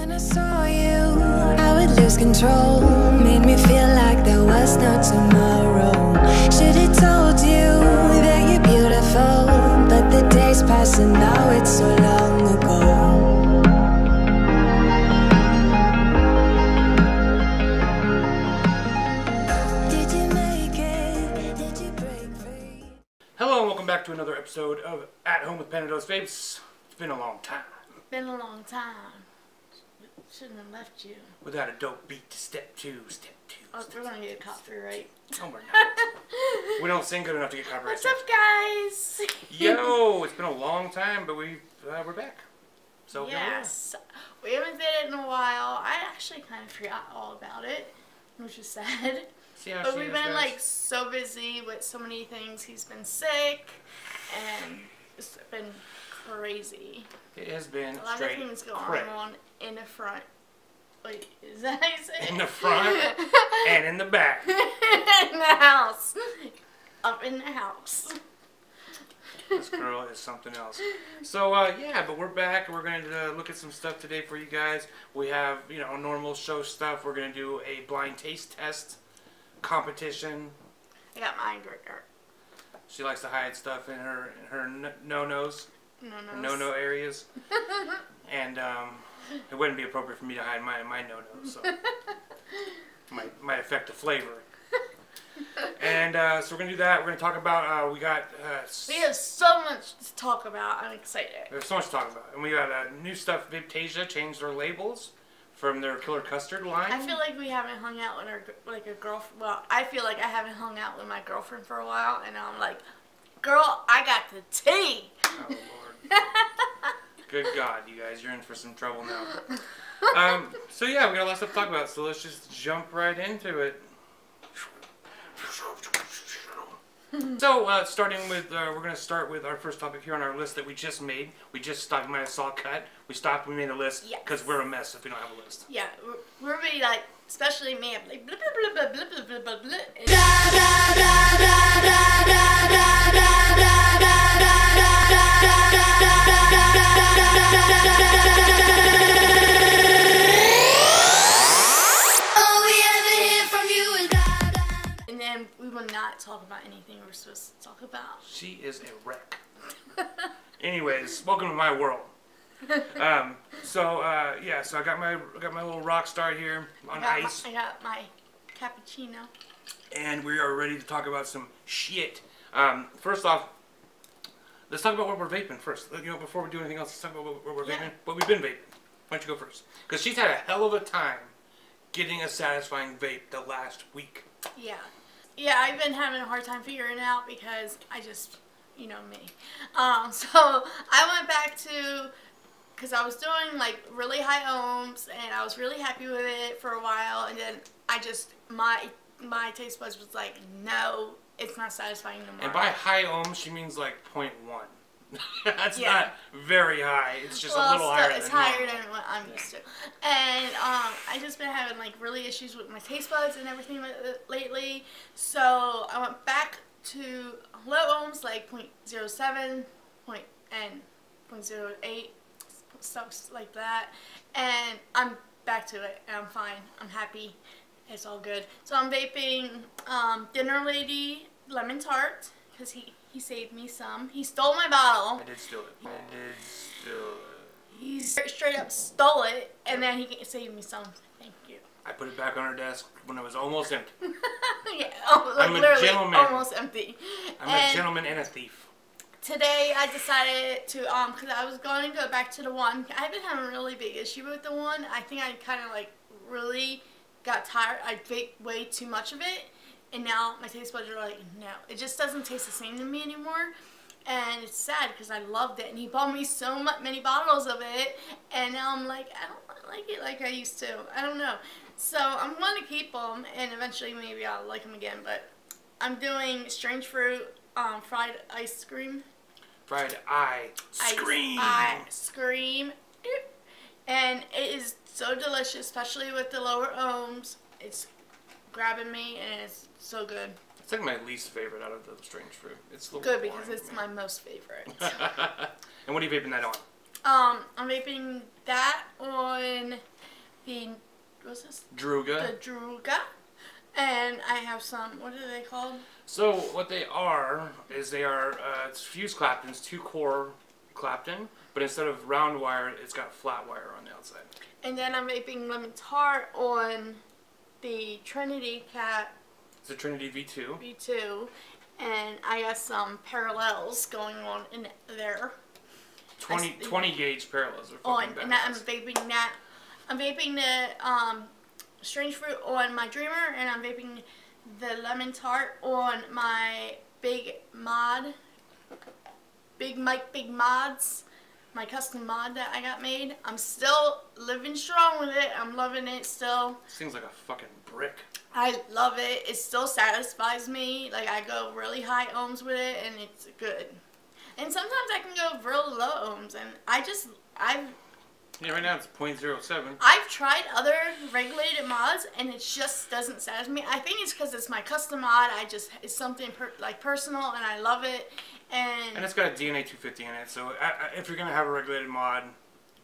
When I saw you, I would lose control. Made me feel like there was no tomorrow. Should've told you that you're beautiful, but the days pass and now it's so long ago. Did you make it? Did you break free? Hello and welcome back to another episode of At Home with PandaDoseVapes. It's been a long time. Been a long time. Shouldn't have left you. Without a dope beat to step two. Oh, we're gonna get copyright. No, we're not. We don't sing good enough to get copyright. What's up, guys? Yo, it's been a long time, but we're back. So yes, we haven't did it in a while. I actually kind of forgot all about it, which is sad. But we've been like so busy with so many things. He's been sick, and it's been crazy. It has been a lot of things going on in the front. Wait, is that how you say it? In the front and in the back. In the house. Up in the house. This girl is something else. So, yeah, but we're back. We're going to look at some stuff today for you guys. We have, you know, normal show stuff. We're going to do a blind taste test competition. I got mine right there. She likes to hide stuff in her no-nos. No-no areas. And it wouldn't be appropriate for me to hide my no-nos, so might affect the flavor. And so we're gonna do that. We're gonna talk about we have so much to talk about. I'm excited. There's so much to talk about, and we got new stuff. Vapetasia changed their labels from their Killer Custard line. I feel like we haven't hung out with a girlfriend. Well, I feel like I haven't hung out with my girlfriend for a while, and I'm like, girl, I got the tea. Oh Lord. Good God, you guys, you're in for some trouble now. So yeah, we got a lot of stuff to talk about, so let's just jump right into it. So, starting with, we're going to start with our first topic here on our list that we just made. We just stopped, you might have saw it cut. We stopped, we made a list, because we're a mess if we don't have a list. Yeah, we're really like, especially me, I'm like, blah, blah, blah, blah, blah, blah, blah, blah, and then we will not talk about anything we're supposed to talk about. She is a wreck. Anyways, welcome to my world. Yeah, so I got my little rock star here on ice. I got my cappuccino. And we are ready to talk about some shit. First off, let's talk about what we're vaping first. You know, before we do anything else, let's talk about what we're vaping. What we've been vaping. Why don't you go first? Because she's had a hell of a time getting a satisfying vape the last week. Yeah. Yeah, I've been having a hard time figuring it out because I just, you know me. So I went back to, because I was doing like really high ohms and I was really happy with it for a while, and then I just, my taste buds was like, no, it's not satisfying no more. And by high ohms, she means like 0.1. That's not very high. It's just a little higher than it's higher than what I'm used to. And I just been having like really issues with my taste buds and everything lately. So I went back to low ohms like 0.07, and 0.08, stuff like that. And I'm back to it and I'm fine. I'm happy. It's all good. So I'm vaping Dinner Lady Lemon Tart because he saved me some. He stole my bottle. I did steal it. He straight up stole it, and then he saved me some. Thank you. I put it back on her desk when it was almost empty. Yeah, I'm a gentleman. Almost empty. I'm a gentleman and a thief. Today I decided to, because I was going to go back to the one. I've been having a really big issue with the one. I think I kind of like really got tired. I vaped way too much of it. And now my taste buds are like, no. It just doesn't taste the same to me anymore. And it's sad because I loved it. And he bought me so many bottles of it. And now I'm like, I don't like it like I used to. I don't know. So I'm going to keep them. And eventually maybe I'll like them again. But I'm doing strange fruit fried ice cream. Fried ice cream. Ice cream. And it is so delicious, especially with the lower ohms. It's grabbing me, and it's so good. It's like my least favorite out of the strange fruit. It's a little good because it's my most favorite. And what are you vaping that on? I'm vaping that on the, what's this? Druga. The Druga. And I have some, what are they called? So what they are is it's fused Claptons, 2-core Clapton, but instead of round wire, it's got flat wire on the outside. And then I'm vaping lemon tart on the Trinity Cat. It's a Trinity V2. V2. And I got some parallels going on in there. 20 gauge parallels are fucking badass. And I'm vaping that. I'm vaping the strange fruit on my Dreamer, and I'm vaping the lemon tart on my Big Mods, my custom mod that I got made. I'm still living strong with it. I'm loving it still. Seems like a fucking brick. I love it. It still satisfies me. Like, I go really high ohms with it, and it's good. And sometimes I can go real low ohms, and Yeah, right now it's 0.07. I've tried other regulated mods, and it just doesn't satisfy me. I think it's because it's my custom mod. It's something personal, and I love it. And it's got a DNA 250 in it, so if you're gonna have a regulated mod,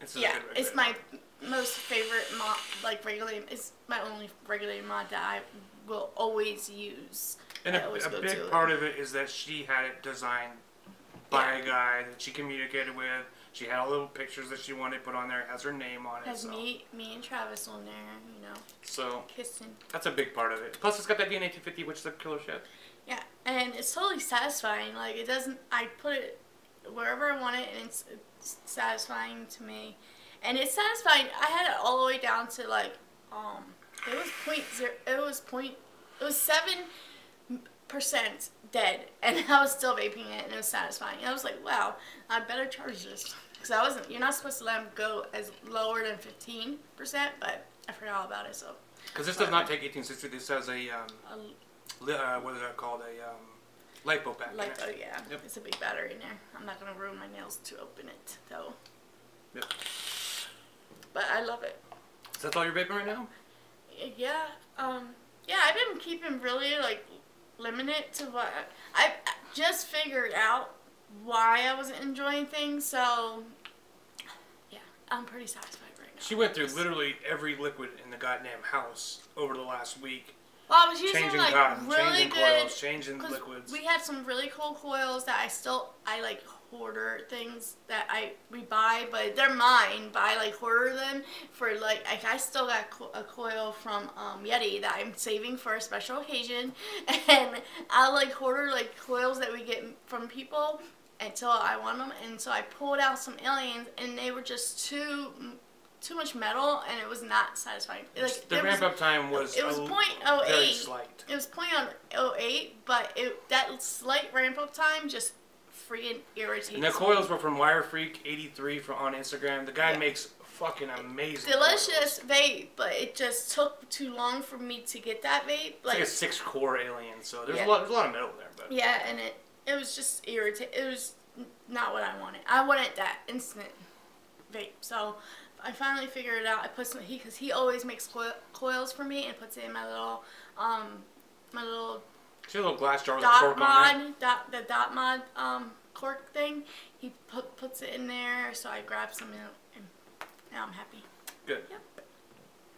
it's a good regulated it's my mod. most favorite mod. Like regulated, it's my only regulated mod that I will always use. And a big part of it is that she had it designed by a guy that she communicated with. She had all little pictures that she wanted put on there. It has her name on it. Has me and Travis on there, you know. So kissing. That's a big part of it. Plus, it's got that DNA 250, which is a killer shit. Yeah, and it's totally satisfying. Like, it doesn't. I put it wherever I want it, and it's satisfying to me. And it's satisfying. I had it all the way down to like it was 7% dead, and I was still vaping it, and it was satisfying. And I was like, wow, I better charge this, because you're not supposed to let them go as lower than 15%, but I forgot all about it. So because this does not take 1860. This has a what is that called? A lipo pack. Lipo, yeah. Yep. It's a big battery in there. I'm not gonna ruin my nails to open it though. Yep. But I love it. Is that all you're vaping right now? Yeah. Yeah, I've been keeping really limited to what I just figured out why I wasn't enjoying things. So yeah, I'm pretty satisfied right now. She went through literally every liquid in the goddamn house over the last week. Well, I was using changing like cotton, really changing good coils, changing liquids. We had some really cool coils that I like hoarder things that we buy, but they're mine. But I like hoarder them for like I still got a coil from Yeti that I'm saving for a special occasion, and I like hoarder like coils that we get from people until I want them. And so I pulled out some aliens, and they were just too much metal, and it was not satisfying. Like, the ramp up time was very slight. It was 0.08, but that slight ramp up time just freaking irritates me. And the coils were from Wire Freak 83 on Instagram. The guy makes fucking amazing delicious coils. vape, but it just took too long for me to get that vape. It's like a 6-core alien, so there's a lot of metal there. But yeah, and it was just irritating. It was not what I wanted. I wanted that instant vape. So I finally figured it out. I put some because he always makes coils for me and puts it in my little see a little glass jar with a cork on it? The dot mod cork thing. He puts it in there, so I grabbed some and now I'm happy. Good. Yep.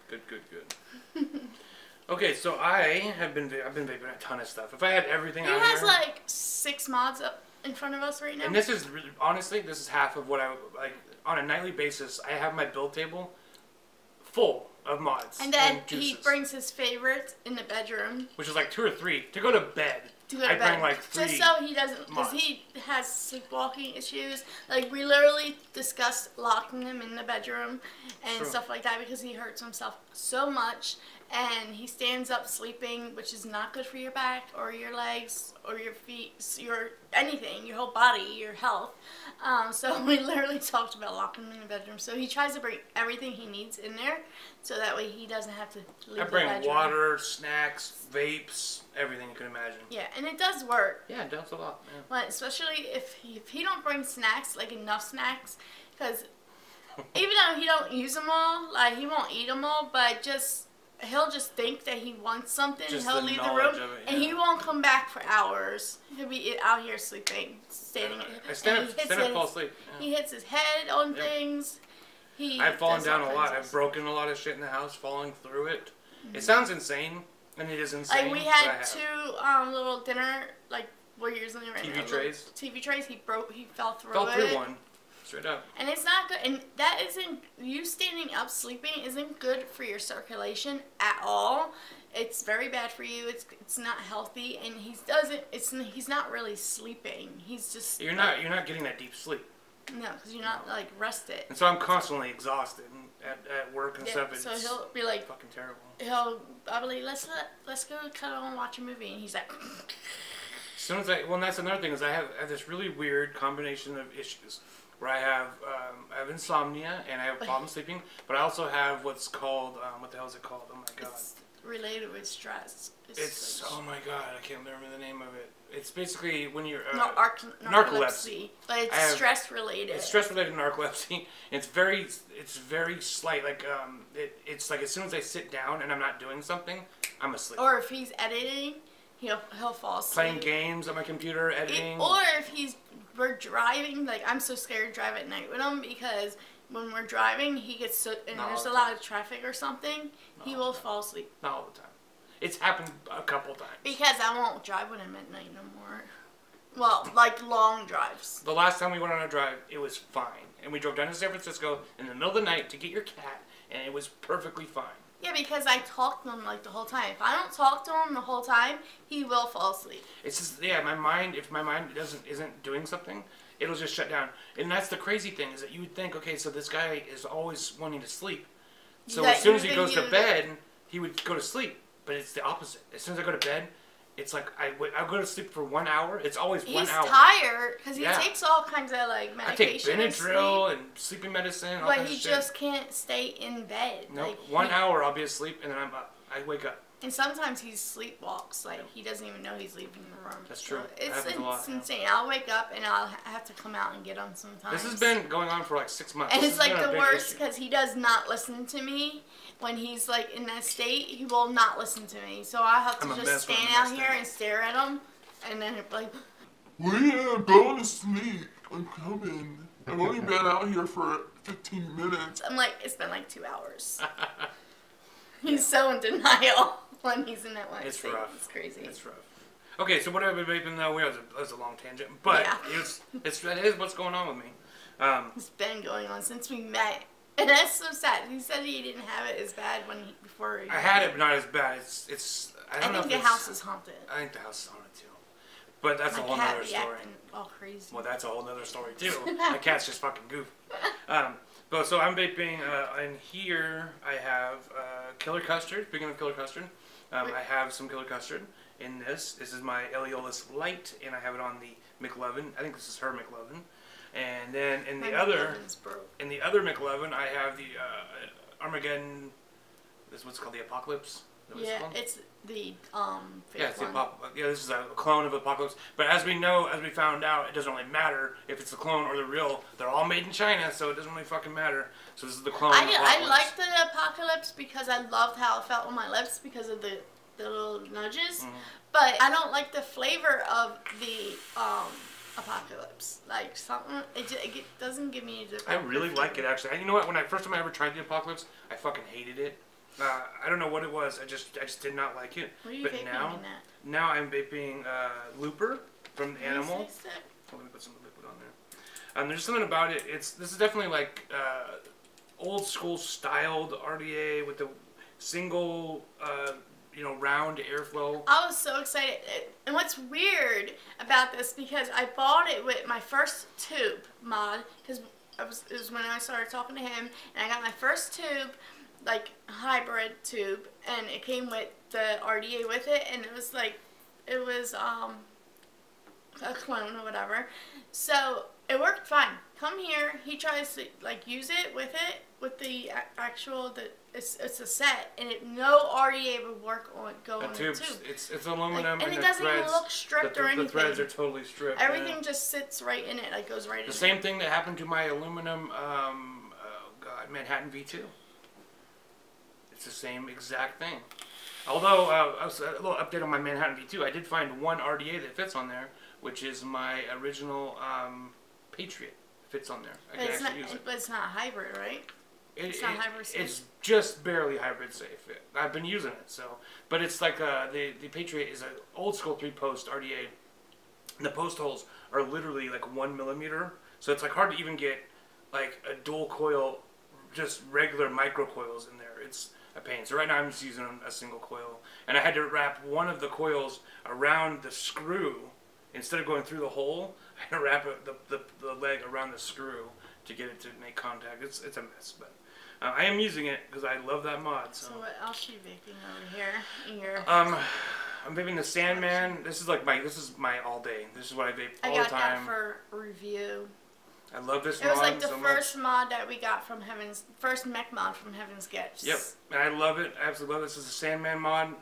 Good. Okay, so I've been vaping a ton of stuff. If I had everything out here, he has like 6 mods up in front of us right now. And this is really, honestly, this is half of what I like on a nightly basis. I have my build table full of mods. And then he brings his favorites in the bedroom, which is like 2 or 3 to go to bed. I bring like 3 just so he doesn't, because he has sleepwalking issues. Like, we literally discussed locking him in the bedroom and stuff like that because he hurts himself so much, and he stands up sleeping, which is not good for your back or your legs or your feet, your anything, your whole body, your health. So we literally talked about locking him in the bedroom. So he tries to bring everything he needs in there, so that way he doesn't have to leave the bedroom. I bring water, snacks, vapes, everything you can imagine. Yeah, and it does work. Yeah, it does a lot. Yeah. But especially if he don't bring snacks, like enough snacks, because even though he don't use them all, like he won't eat them all, but he'll just think that he wants something, and he'll leave the room, and he won't come back for hours. He'll be out here sleeping, standing. I stand up, fall asleep. Yeah. He hits his head on things. I've fallen down a lot. I've broken a lot of shit in the house, falling through it. It sounds insane, and it is insane. Like we had two little dinner, like what you're using right now. TV trays. He fell through it. Fell through one. Straight up. And it's not good. And that isn't, you standing up sleeping isn't good for your circulation at all. It's very bad for you. It's not healthy. And he's not really sleeping. He's just. You're not getting that deep sleep. No, because you're not like rested. And so I'm constantly exhausted at work and stuff. So he'll be like fucking terrible. I'll be like, let's go cuddle and watch a movie, and he's like. As soon as and that's another thing is I have this really weird combination of issues where I have insomnia and I have problems sleeping, but I also have what's called what the hell is it called? Oh my god. It's related with stress. It's oh my god, I can't remember the name of it. It's basically when you're narcolepsy, but it's stress related. It's stress related narcolepsy. It's very slight. Like it's like as soon as I sit down and I'm not doing something, I'm asleep. Or if he's editing, he'll fall asleep. Playing games on my computer, editing. Or if we're driving, like I'm so scared to drive at night with him because when we're driving, he gets and there's a lot of traffic or something, he will fall asleep. Not all the time. It's happened a couple times. Because I won't drive with him at night no more. Well, like long drives. The last time we went on a drive, it was fine. And we drove down to San Francisco in the middle of the night to get your cat, and it was perfectly fine. Yeah, because I talk to him like the whole time. If I don't talk to him the whole time, he will fall asleep. It's just, yeah, my mind, if my mind isn't doing something, it'll just shut down. And that's the crazy thing, is that you would think, okay, so this guy is always wanting to sleep. So as soon as he goes to bed, he would go to sleep. But it's the opposite. As soon as I go to bed, it's like I go to sleep for 1 hour. It's always 1 hour. He's tired because he takes all kinds of like medication. I take Benadryl and sleeping medicine. But he just can't stay in bed. No, like, 1 hour I'll be asleep and then I'm up. I wake up. And sometimes he sleepwalks. Like he doesn't even know he's leaving the room. That's true. So it's insane. I'll wake up and I'll have to come out and get him sometimes. This has been going on for like 6 months. And it's like the worst because he does not listen to me. When he's like in that state, he will not listen to me. So I have to just stand out here and stare at him, and then it's like, Leah, go to sleep. I'm coming. I've only been out here for 15 minutes. I'm like, it's been like 2 hours. He's so in denial when he's in that way. It's rough. It's crazy. It's rough. Okay, so what have we been vaping now? That was a long tangent, but that is what's going on with me. It's been going on since we met. And that's so sad. He said he didn't have it as bad before. I had it, but not as bad. I think the house is haunted. I think the house is haunted too. But that's a whole other story. All crazy. Well, that's a whole other story too. My cat's just fucking goofy. But so I'm vaping, and here I have Killer Custard. Speaking of Killer Custard, I have some Killer Custard in this. This is my Eliolus Light, and I have it on the McLovin. I think this is her McLovin. And then in the other McLovin, I have the Armageddon. This is what's called the Apocalypse. It's the it's the this is a clone of Apocalypse. But as we found out, it doesn't really matter if it's the clone or the real. They're all made in China, so it doesn't really fucking matter. So this is the clone. I like the Apocalypse because I loved how it felt on my lips because of the little nudges. But I don't like the flavor of the Apocalypse, like something. It doesn't give me a I really like it actually. You know what? First time I ever tried the Apocalypse, I fucking hated it. I don't know what it was. I just did not like it. What are you vaping in that? Now I'm vaping Looper from Animal. Let me put some liquid on there. There's something about it. This is definitely like old school styled RDA with the single. Round airflow. I was so excited. And what's weird about this, because I bought it with my first tube mod, because it was when I started talking to him, and I got my first tube, like hybrid tube, and it came with the RDA with it, and it was a clone or whatever. So it worked fine. Come here, he tries to like use it with the actual it's a set, and no RDA would work on on the tube. It's aluminum, and it doesn't even look stripped or anything. The threads are totally stripped. Everything just sits right in it, like goes right in. The same thing that happened to my aluminum Manhattan V2. It's the same exact thing. Although a little update on my Manhattan V2, I did find one RDA that fits on there, which is my original Patriot. Fits on there. But it's not hybrid, right? It's not hybrid safe? It's just barely hybrid safe. I've been using it, so. But it's like the Patriot is an old school 3-post RDA. And the post holes are literally like 1 millimeter. So it's like hard to even get like a dual coil, just regular micro coils in there. It's a pain. So right now I'm just using a single coil. And I had to wrap one of the coils around the screw. Instead of going through the hole, I had to wrap the leg around the screw to get it to make contact. It's a mess, but I am using it because I love that mod. So what else are you vaping over here in your? I'm vaping the Sandman. This is my all day. This is what I vape all the time. I got that for review. I love this mod. mod. It was like the so first much. mod that we got from first mech mod from Heaven's Gifts. Yep, and I love it. I absolutely love it. This is a Sandman mod.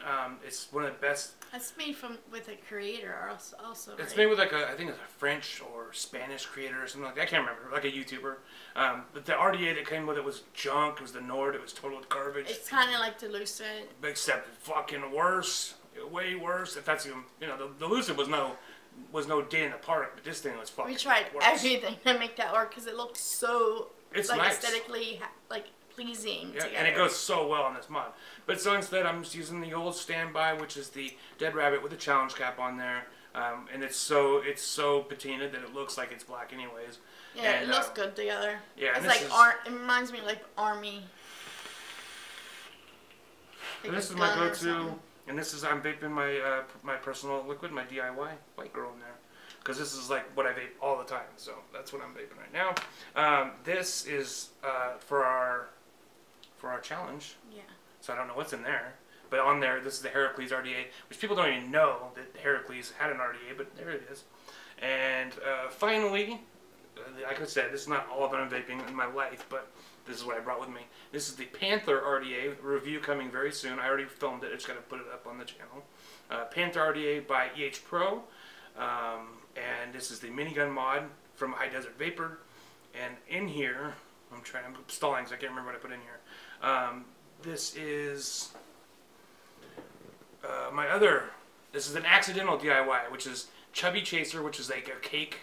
It's one of the best. That's made with a creator also. It's right? made with I think it's a French or Spanish creator or something like that. I can't remember, like a YouTuber. But the RDA that came with it was junk. It was the Nord. It was total garbage. It's kind of like the Lucid. Except fucking worse, way worse. If that's even, the Lucid was no day in the park, but this thing was fucking. We tried worse. everything to make that work because it looks so it's like nice. Aesthetically pleasing. Yeah, together. and it goes so well on this mod. But so instead, I'm just using the old standby, which is the Dead Rabbit with a challenge cap on there, and it's so patinaed that it looks like it's black anyways. Yeah, and, it looks good together. Yeah, it's like it reminds me like army. Like this is my go-to, and this is I'm vaping my personal liquid, my DIY White Girl in there, because this is like what I vape all the time. So that's what I'm vaping right now. This is for our challenge. Yeah. So I don't know what's in there. But on there, this is the Heracles RDA, which people don't even know that Heracles had an RDA, but there it is. And finally, like I said, this is not all that I'm vaping in my life, but this is what I brought with me. This is the Panther RDA, review coming very soon. I already filmed it, I just got to put it up on the channel. Panther RDA by EH Pro, and this is the minigun mod from High Desert Vapor. And in here, I'm stalling because I can't remember what I put in here. This is this is an accidental DIY, which is Chubby Chaser, which is like a cake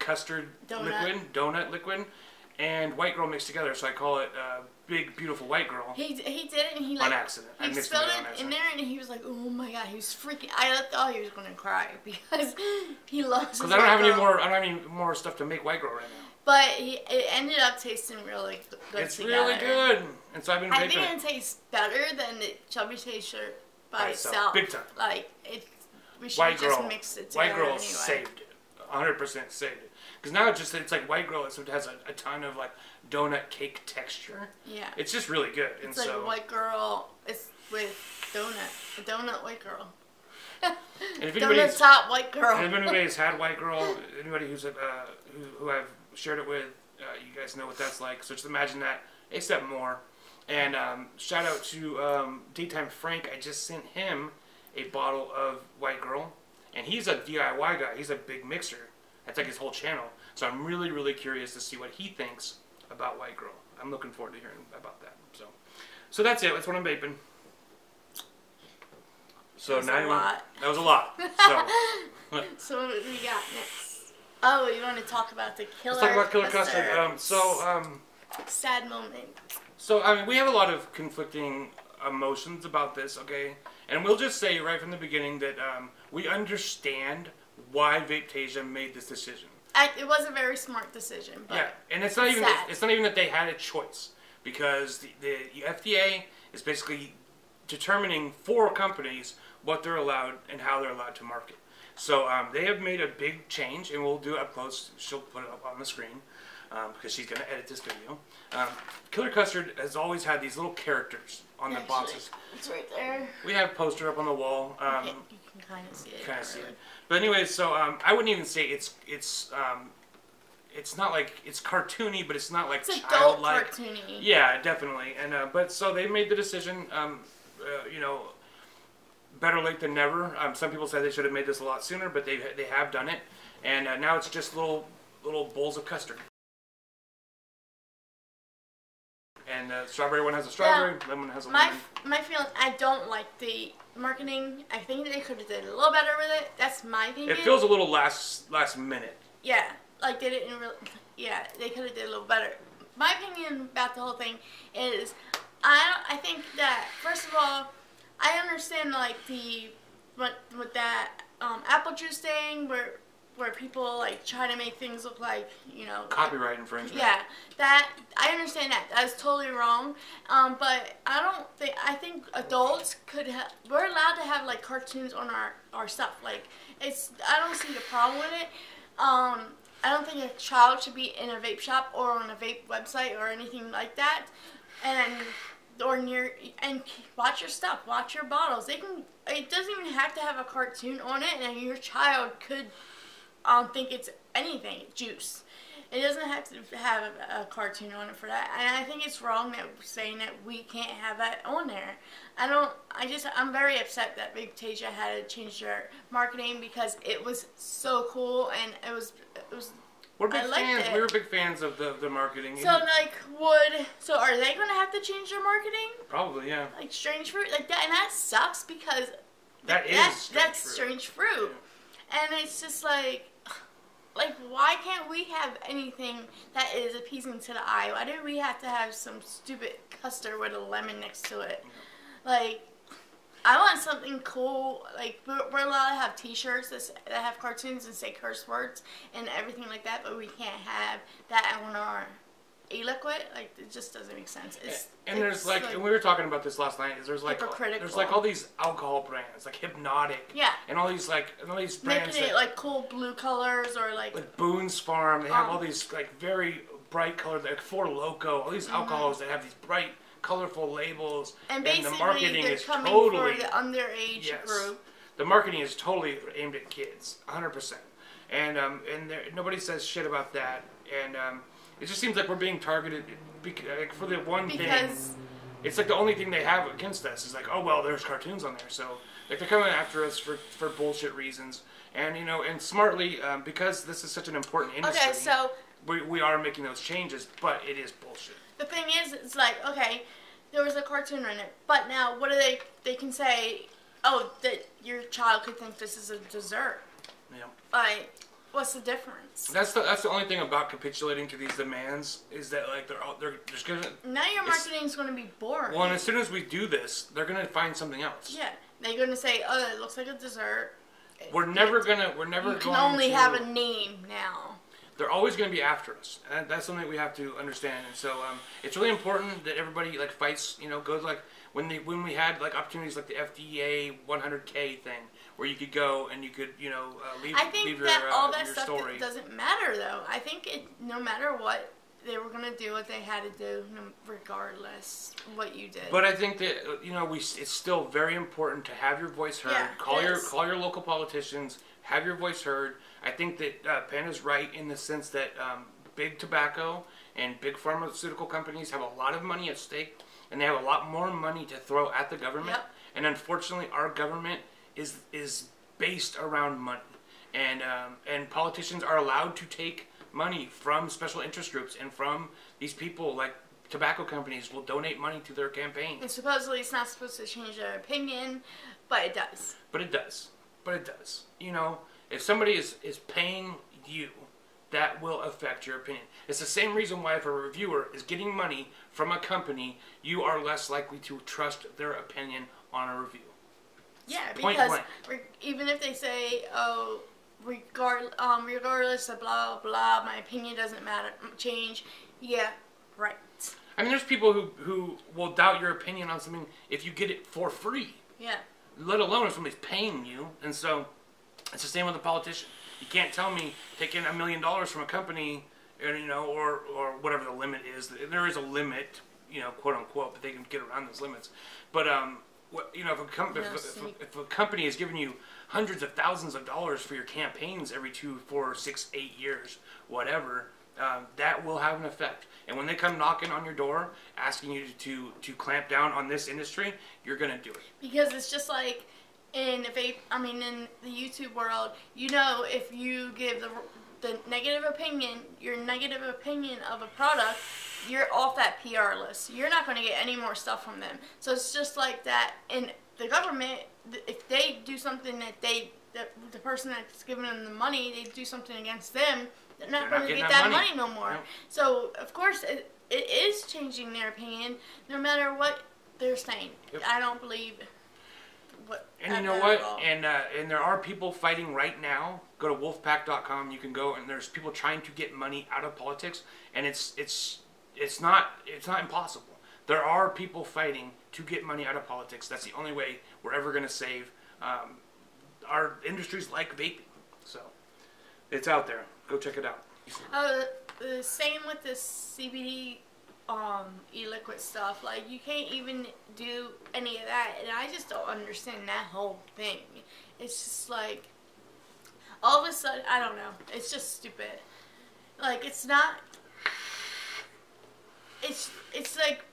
custard donut liquid, and White Girl mixed together. So I call it Big Beautiful White Girl. He did it, and he on accident. He spilled it in there, and he was like, "Oh my god!" He was freaking. I thought he was gonna cry because he loves. Because I don't have any more. I don't have any more stuff to make White Girl right now. But it ended up tasting really good. It's together. really good, and so I've been vaping. I think it tastes better than the Chubby Chaser by itself. Big time. Like we should have just mixed it together. White Girl anyway. saved it, 100% saved it. Because now it's like White Girl. It has a ton of like donut cake texture. Yeah. It's just really good. It's like White Girl. It's with donut. A donut White Girl. Donut top White Girl. And if anybody's had White Girl, anybody who's who I've shared it with, you guys know what that's like. So just imagine that, except more. And shout out to Daytime Frank. I just sent him a bottle of White Girl, and he's a DIY guy. He's a big mixer. That's like his whole channel. So I'm really, really curious to see what he thinks about White Girl. I'm looking forward to hearing about that. So that's it. That's what I'm vaping. So that was a lot. So, so what do we got next? Oh, you want to talk about the killer? Let's talk about Killer Custard. Sad moment. So I mean, we have a lot of conflicting emotions about this, okay? And we'll just say right from the beginning that we understand why Vapetasia made this decision. It was a very smart decision. But yeah, and it's not even that they had a choice, because the FDA is basically determining for companies what they're allowed and how they're allowed to market. So they have made a big change, and we'll do it up close. She'll put it up on the screen because she's going to edit this video. Killer Custard has always had these little characters on the boxes. It's right there. We have a poster up on the wall. You can kind of see it. But anyway, so I wouldn't even say it's not like it's cartoony, but it's not like it's childlike. Adult cartoony. Yeah, definitely. And but so they made the decision. You know, better late than never. Some people say they should have made this a lot sooner, but they have done it, and now it's just little bowls of custard. And strawberry one has a strawberry, lemon has a lemon. My feeling, I don't like the marketing. I think they could have did a little better with it. That's my opinion. It feels a little last minute. Yeah, like they didn't really. Yeah, they could have did a little better. my opinion about the whole thing is, I think that first of all, I understand like with that apple juice thing where people like try to make things look like, you know, copyright infringement. Yeah, that I understand that. That's totally wrong. But I think adults we're allowed to have like cartoons on our stuff. Like I don't see the problem with it. I don't think a child should be in a vape shop or on a vape website or anything like that. And watch your stuff, watch your bottles. It doesn't even have to have a cartoon on it, and your child could think it's anything, juice. It doesn't have to have a cartoon on it for that. And I think it's wrong that saying that we can't have that on there. I'm very upset that Vapetasia had to change their marketing because it was so cool and it was. We're big fans. We were big fans of the marketing. So so are they going to have to change their marketing? Probably, yeah. Like strange fruit, like that, and that sucks because that's strange fruit, and it's just like why can't we have anything that is appeasing to the eye? Why do we have to have some stupid custard with a lemon next to it? Like, I want something cool. Like, we're allowed to have T-shirts that have cartoons and say curse words and everything like that, but we can't have that on our e-liquid. Like, it just doesn't make sense. There's like, and we were talking about this last night. There's like all these alcohol brands, like Hypnotic, and all these brands making it like cool blue colors or like Boone's Farm. They have all these like very bright colored, like Four Loko, all these alcohols that have these bright, colorful labels, and basically the marketing they're is coming totally for the underage group. The marketing is totally aimed at kids, 100%, and nobody says shit about that, and it just seems like we're being targeted for the one thing. It's like the only thing they have against us is like, oh well, there's cartoons on there, so like they're coming after us for bullshit reasons, and and smartly because this is such an important industry. Okay, so we are making those changes, but it is bullshit. The thing is, it's like, okay, there was a cartoon in it, but now what do they can say, oh, that your child could think this is a dessert. Yeah. Like, what's the difference? That's the only thing about capitulating to these demands is that like they're just gonna. Now your marketing is gonna be boring. Well, and as soon as we do this, they're gonna find something else. Yeah, they're gonna say, oh, it looks like a dessert. We're never going You can only have a name now. They're always going to be after us, and that's something we have to understand. And so it's really important that everybody like fights. Goes like when we had like opportunities like the FDA 100K thing, where you could go and you could leave. I think leave that your, all that your stuff story. Doesn't matter though. I think no matter what, they were gonna do what they had to do, regardless what you did. But I think that it's still very important to have your voice heard. Yeah, call your local politicians. Have your voice heard. I think that Panda's right in the sense that big tobacco and big pharmaceutical companies have a lot of money at stake, and they have a lot more money to throw at the government. Yep. And unfortunately, our government is based around money, and politicians are allowed to take money from special interest groups and from these people like tobacco companies will donate money to their campaigns. And supposedly it's not supposed to change their opinion, but it does. But it does. If somebody is paying you, that will affect your opinion. It's the same reason why if a reviewer is getting money from a company, you are less likely to trust their opinion on a review. Yeah, because even if they say, oh, regardless of blah, blah, blah, my opinion doesn't change. Yeah, right. I mean, there's people who will doubt your opinion on something if you get it for free. Yeah. Let alone if somebody's paying you. And so it's the same with a politician. You can't tell me taking $1 million from a company, or whatever the limit is. There is a limit, quote unquote, but they can get around those limits. But if a company is giving you hundreds of thousands of dollars for your campaigns every 2, 4, 6, 8 years, whatever, that will have an effect. And when they come knocking on your door asking you to clamp down on this industry, you're going to do it. Because it's just like in the YouTube world, if you give the negative opinion, your negative opinion of a product, you're off that PR list. You're not going to get any more stuff from them. So it's just like that in the government. If they do something that the person that's giving them the money, they do something against them, they're not going to get that money no more. Yeah. So of course it is changing their opinion, no matter what they're saying. Yep. I don't believe what. And you know what? And there are people fighting right now. Go to wolfpack.com. You can go, and there's people trying to get money out of politics, and it's not impossible. There are people fighting to get money out of politics. That's the only way we're ever going to save our industries like vaping. So it's out there. Go check it out. The same with the CBD e-liquid stuff. Like, you can't even do any of that, and I just don't understand that whole thing. It's just like, all of a sudden, I don't know. It's just stupid. Like, it's not. It's like,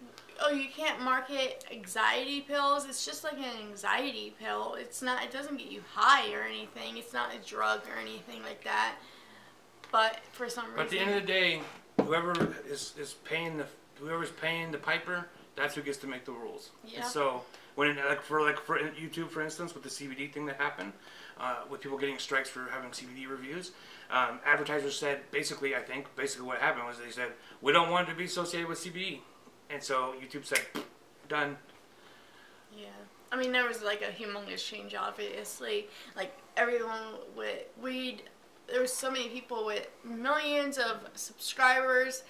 oh, you can't market anxiety pills. It's just like an anxiety pill. It's not. It doesn't get you high or anything. It's not a drug or anything like that. But for some reason. But at the end of the day, whoever's paying the piper, that's who gets to make the rules. Yeah. And so when for YouTube, for instance, with the CBD thing that happened, with people getting strikes for having CBD reviews, advertisers said basically what happened was they said, we don't want it to be associated with CBD, and so YouTube said, done. Yeah. I mean, there was like a humongous change, obviously. Like, everyone with weed, there was so many people with millions of subscribers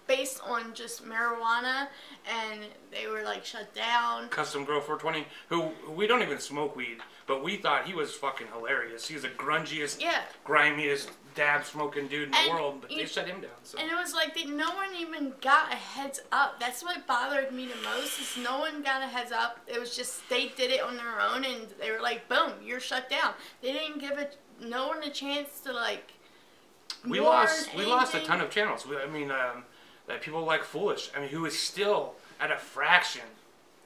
based on just marijuana, and they were like shut down. Custom Grow 420, who we don't even smoke weed, but we thought he was fucking hilarious. He's the grungiest, grimiest, dab smoking dude in the world, but they shut him down. So. And it was like no one even got a heads up. That's what bothered me the most, is no one got a heads up. It was just, they did it on their own, and they were like, boom, you're shut down. They didn't give no one a chance to like. We lost a ton of channels. I mean, that people like Foolish. I mean, who is still at a fraction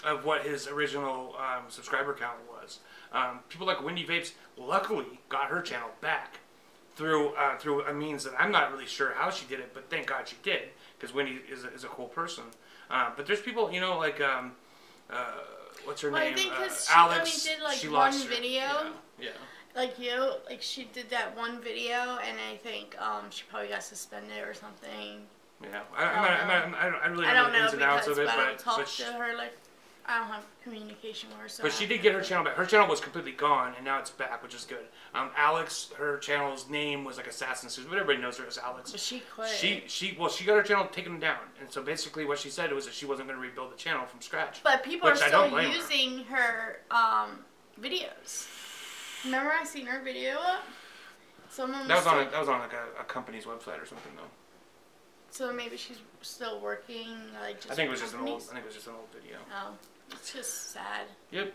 of what his original subscriber count was. People like Wendy Vapes luckily got her channel back through a means that I'm not really sure how she did it, but thank God she did, because Wendy is a cool person. But there's people, you know, like what's her name? I think because Alex. She only did like she one lost video. Yeah. Like she did that one video, and I think she probably got suspended or something. Yeah, I really don't know the ins and outs of it, I don't talk to her, like, I don't have communication with her. So but she did get her channel back. Her channel was completely gone, and now it's back, which is good. Alex, her channel's name was like Assassin Susan, but everybody knows her as Alex. But she quit. She got her channel taken down, and so basically what she said was that she wasn't going to rebuild the channel from scratch. But people are still using her videos. Remember, I seen her video up. That was on like a company's website or something though. So maybe she's still working, like, just I think it was just an old video. Oh, it's just sad. Yep.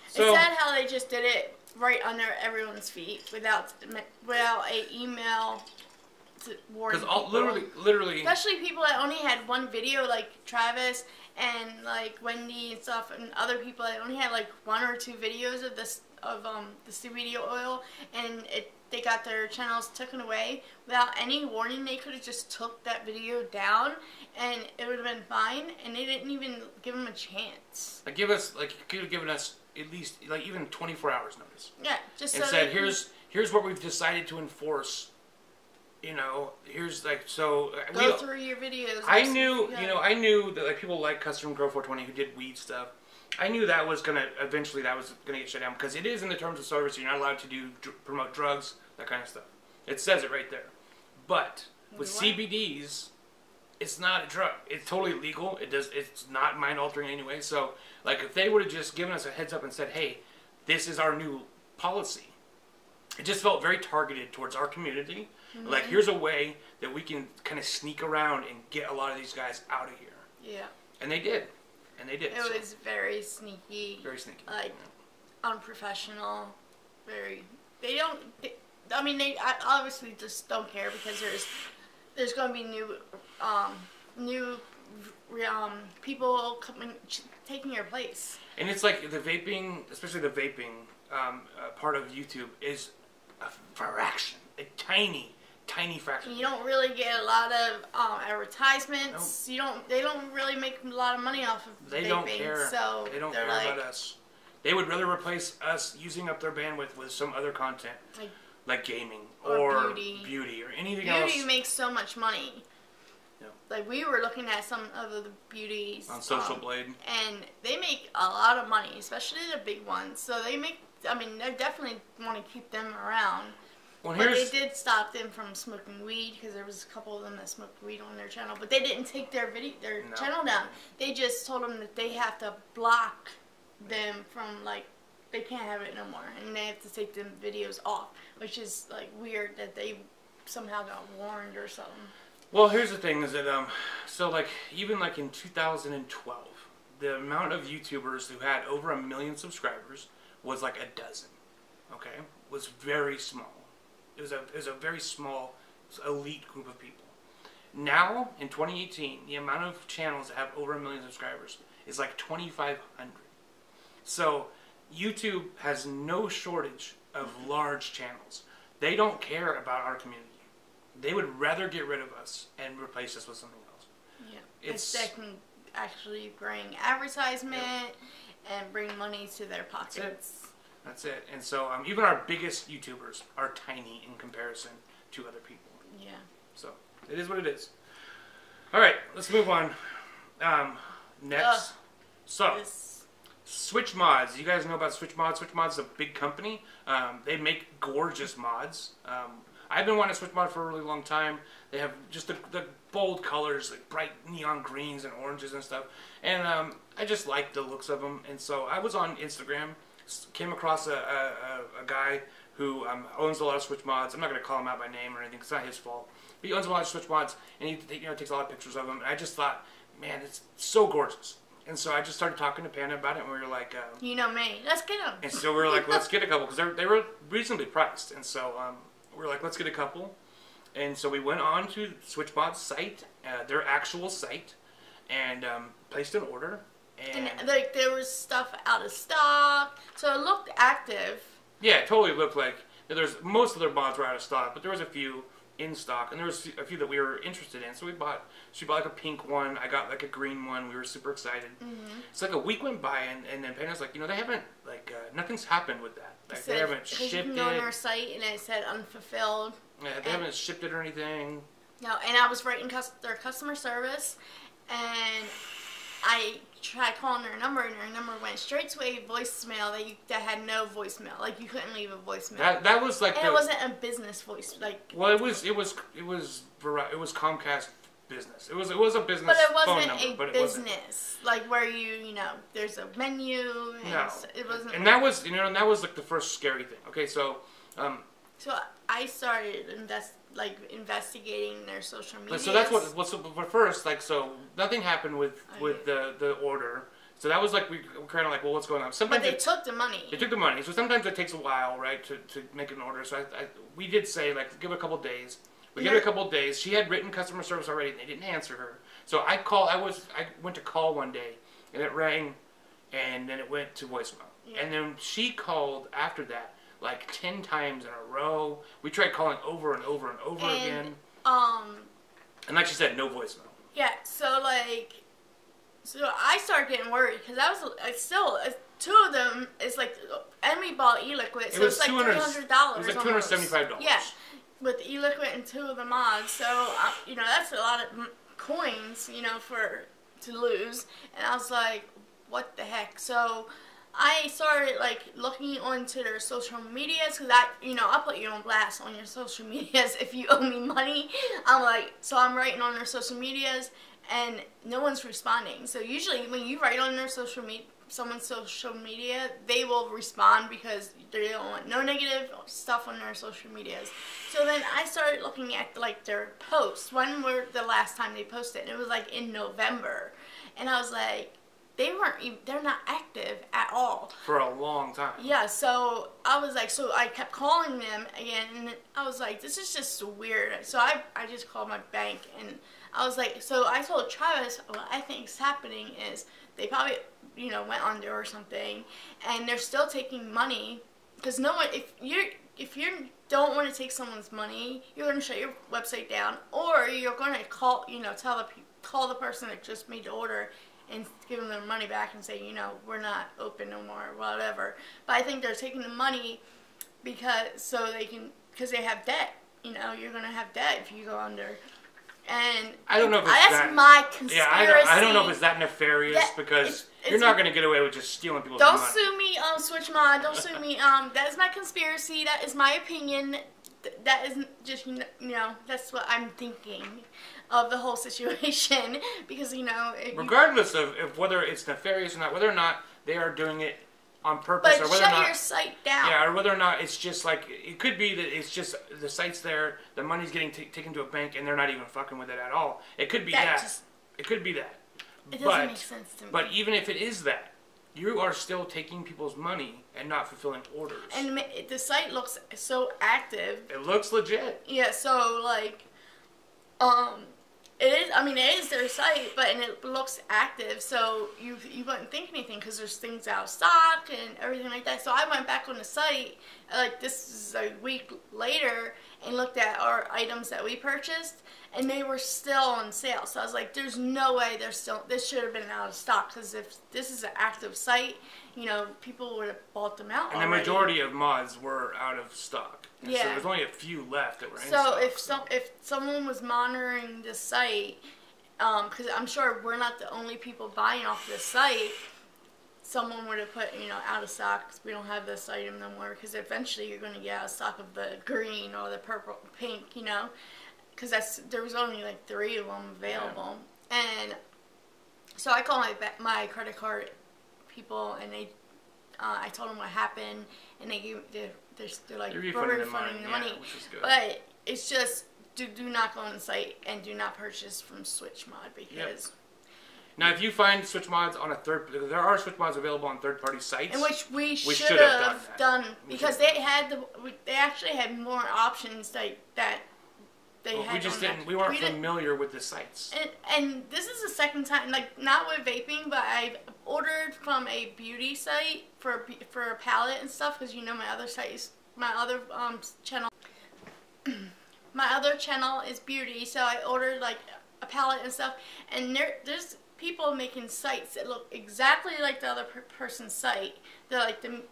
So, it's sad how they just did it right under everyone's feet without a email to warn people. Because literally, especially people that only had one video, like Travis and like Wendy and stuff, and other people that only had like 1 or 2 videos of the CBD oil, and they got their channels taken away without any warning. They could have just took that video down, and it would have been fine. And they didn't even give them a chance. Like, you could have given us at least like even 24 hours notice. Yeah, just and said here's what we've decided to enforce. You know, here's like go through your videos. I knew that like people like Custom Grow 420 who did weed stuff. I knew that was gonna get shut down, because it is in the terms of service. You're not allowed to promote drugs, that kind of stuff. It says it right there. But with CBDs, it's not a drug. It's totally legal. It's not mind altering in any way. So like, if they would have just given us a heads up and said, hey, this is our new policy, it just felt very targeted towards our community. Mm-hmm. Like, here's a way that we can kind of sneak around and get a lot of these guys out of here. Yeah. And they did. It was very sneaky. Very sneaky. Like, unprofessional. Very. They obviously just don't care, because there's going to be new people taking your place. And it's like the vaping, especially the vaping part of YouTube, is a fraction, a tiny fraction. You don't really get a lot of advertisements. Nope. They don't really make a lot of money off of vaping. They don't care. So they don't care about us. They would rather replace us using up their bandwidth with some other content, like gaming or beauty or anything else. Beauty makes so much money. Yeah. Like, we were looking at some of the beauties on Social Blade, and they make a lot of money, especially the big ones. So they make, I mean, they definitely want to keep them around. But they did stop them from smoking weed, because there was a couple of them that smoked weed on their channel. But they didn't take their channel down. They just told them that they have to block them from, like, they can't have it no more, and they have to take them videos off, which is, like, weird that they somehow got warned or something. Well, here's the thing: is that so like even like in 2012, the amount of YouTubers who had over 1 million subscribers was like a dozen. Okay, was very small. It was a very small, elite group of people. Now, in 2018, the amount of channels that have over 1 million subscribers is like 2,500. So, YouTube has no shortage of large channels. They don't care about our community. They would rather get rid of us and replace us with something else. Yeah, they can actually bring advertisement and bring money to their pockets. That's it. And so even our biggest YouTubers are tiny in comparison to other people. Yeah. So it is what it is. All right, let's move on. Next. Switch Mods. You guys know about Switch Mods? Switch Mods is a big company. They make gorgeous mods. I've been wanting a Switch Mod for a really long time. They have just the bold colors, like bright neon greens and oranges and stuff. And I just like the looks of them. And so I was on Instagram, came across a guy who owns a lot of Switch Mods. I'm not going to call him out by name or anything, it's not his fault. But he owns a lot of Switch Mods, and he takes a lot of pictures of them. And I just thought, man, it's so gorgeous. And so I just started talking to Panda about it, and we were like... you know me. Let's get them. And so we were like, let's get a couple, because they were reasonably priced. And so we were like, let's get a couple. And so we went on to SwitchMod's site, their actual site, and placed an order. And like, there was stuff out of stock, so it looked active. Yeah, it totally looked like... There's most of their mods were out of stock, but there was a few in stock, and there was a few that we were interested in. So she bought like a pink one, I got like a green one. We were super excited. So like a week went by, and then Panda's like, they haven't, like, nothing's happened with that. Like, they haven't shipped it. You can go on their site, and it said unfulfilled. Yeah, they haven't shipped it or anything. No, and I was writing their customer service, and I tried calling their number, and their number went straight to a voicemail that had no voicemail. Like, you couldn't leave a voicemail. That was like, and it wasn't a business voice. Like, well, it was Comcast business. It was a business. But it wasn't phone number, a business like where there's a menu. And no, it wasn't. And that was like the first scary thing. Okay, so. So I started investigating their social media. So that's but first, like, so nothing happened with the order. So that was like, we were kind of like, well, what's going on? Sometimes but they took the money. They took the money. So sometimes it takes a while, right, to make an order. So we did say, like, give it a couple days. We gave it a couple of days. She had written customer service already, and they didn't answer her. So I went to call one day, and it rang, and then it went to voicemail. Yeah. And then she called after that, like 10 times in a row. We tried calling over and over and over again. And like she said, no voicemail. Yeah, so I started getting worried, because I was still, two of them is like, and we bought e-liquid, so it's like $300. It was like $275. Yeah, with e-liquid and two of the mods, so, that's a lot of coins, to lose, and I was like, what the heck, so I started, like, looking onto their social medias, because I'll put you on blast on your social medias if you owe me money. I'm writing on their social medias, and no one's responding. So usually when you write on their someone's social media, they will respond, because they don't want no negative stuff on their social medias. So then I started looking at, like, their posts. When were the last time they posted? And it was, like, in November. And I was like, they're not active at all. For a long time. Yeah, so I was like, so I kept calling them again, and I was like, this is just weird. So I just called my bank, and I was like, so I told Travis, what I think is happening is they probably, went under or something, and they're still taking money, because no one, if you don't want to take someone's money, you're going to shut your website down, or you're going to call, call the person that just made the order and give them their money back and say, we're not open no more, or whatever. But I think they're taking the money because they have debt. You're going to have debt if you go under. And I don't know if it's that's my conspiracy. Yeah, I don't know if it's that nefarious because you're not going to get away with just stealing people's money. Don't sue me, Switch Mod. Don't sue me. That is my conspiracy. That is my opinion. That isn't just, you know, that's what I'm thinking of the whole situation. Because, you know... Regardless of whether it's nefarious or not, whether or not they are doing it on purpose, or whether shut or not, your site down. Yeah, or whether or not it's just like, it could be that it's just the site's there, the money's getting taken to a bank, and they're not even fucking with it at all. It could be that. It could be that. It doesn't make sense to me. But even if it is that, you are still taking people's money and not fulfilling orders. And the site looks so active. It looks legit. Yeah, so like, it is. I mean, it is their site, but it looks active. So you wouldn't think anything because there's things out of stock and everything like that. So I went back on the site, like this is a week later, and looked at our items that we purchased, and they were still on sale. So I was like, "There's no way they're still. This should have been out of stock because if this is an active site, you know, people would have bought them out." And already. the majority of mods were out of stock. And yeah. So there's only a few left that were in stock. So if someone was monitoring the site, because I'm sure we're not the only people buying off this site. Someone would have put, you know, out of stock because we don't have this item no more. Because eventually you're going to get out of stock of the green or the purple, pink, you know. Because there was only like 3 of them available. Yeah. And so I called my credit card people, and I told them what happened, and they're like, we're refunding the money. Which is good. But it's just do not go on the site and do not purchase from Switch Mod because. Yep. Now, if you find Switch Mods on there are Switch Mods available on third-party sites. In which we should have done because they actually had more options that they had. We just didn't. We weren't familiar with the sites. And this is the second time, like not with vaping, but I've ordered from a beauty site for a palette and stuff because you know my other site is my other channel. My other channel is beauty, so I ordered like a palette and stuff, and there's people making sites that look exactly like the other person's site. They're like the